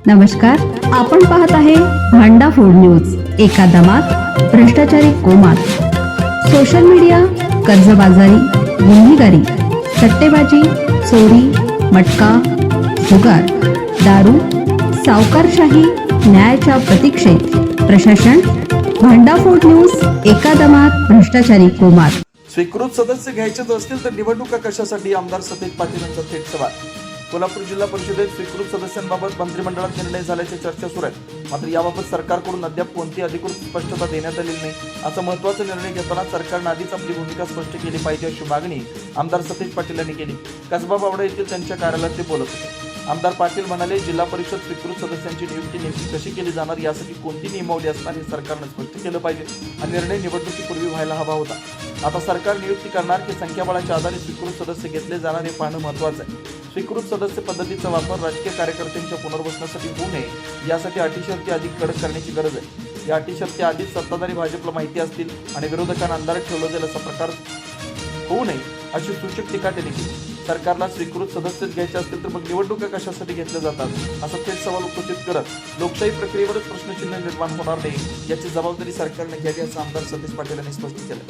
नमस्कार, आपण पाहत आहे भांडा फूड न्यूज. एका दमात भ्रष्टाचारी कोमात. सोशल मीडिया, कर्जबाजारी, गुन्हेगारी, सट्टेबाजी, चोरी, मटका, जुगार, दारू, सावकारशाही, न्यायाच्या प्रतीक्षेत प्रशासन. भांडा फूड न्यूज. एका दमात भ्रष्टाचारी कोमात. स्वीकृत सदस्य घ्यायचेच असतील तर निवडणुका कशासाठी? आमदार सतीश पाटील यांचा थेट सवाल. कोल्हापूर जिल्हा परिषदेत स्वीकृत सदस्यांबाबत मंत्रिमंडळात निर्णय झाल्याची चर्चा सुरू आहे. मात्र याबाबत सरकारकडून अद्याप कोणती अधिकृत स्पष्टता देण्यात आलेली नाही. असा महत्त्वाचा निर्णय घेताना सरकारनं आधीच आपली भूमिका स्पष्ट केली पाहिजे अशी मागणी आमदार सतीश पाटील यांनी केली. कसबा बावडा येथील त्यांच्या कार्यालयात ते बोलत होते. आमदार पाटील म्हणाले, जिल्हा परिषद स्वीकृत सदस्यांची नियुक्ती नेमकी कशी केली जाणार यासाठी कोणती नियमावली असणार हे सरकारनं स्पष्ट केलं पाहिजे. हा निर्णय निवडणुकीपूर्वी व्हायला हवा होता. आता सरकार नियुक्ती करणार की संख्याबळाच्या आधारे स्वीकृत सदस्य घेतले जाणार हे पाहणं महत्त्वाचं आहे. स्वीकृत सदस्य पद्धतीचा वापर राजकीय कार्यकर्त्यांच्या पुनर्वसनासाठी होऊ नये यासाठी अटी शर्ती अधिक कडक करण्याची गरज आहे. या अटी शर्ती आधीच सत्ताधारी भाजपला माहिती असतील आणि विरोधकांना अंधारात ठेवलं जाईल असा प्रकार होऊ नये अशी सूचक टीका त्यांनी केली. सरकारला स्वीकृत सदस्यच घ्यायचे असतील तर मग निवडणुका कशासाठी घेतल्या जातात असा थेट सवाल उपस्थित करत लोकशाही प्रक्रियेवरच प्रश्नचिन्ह निर्माण होणार नाही याची जबाबदारी सरकारने घ्यावी असं आमदार सतीश पाटील यांनी स्पष्ट केलं.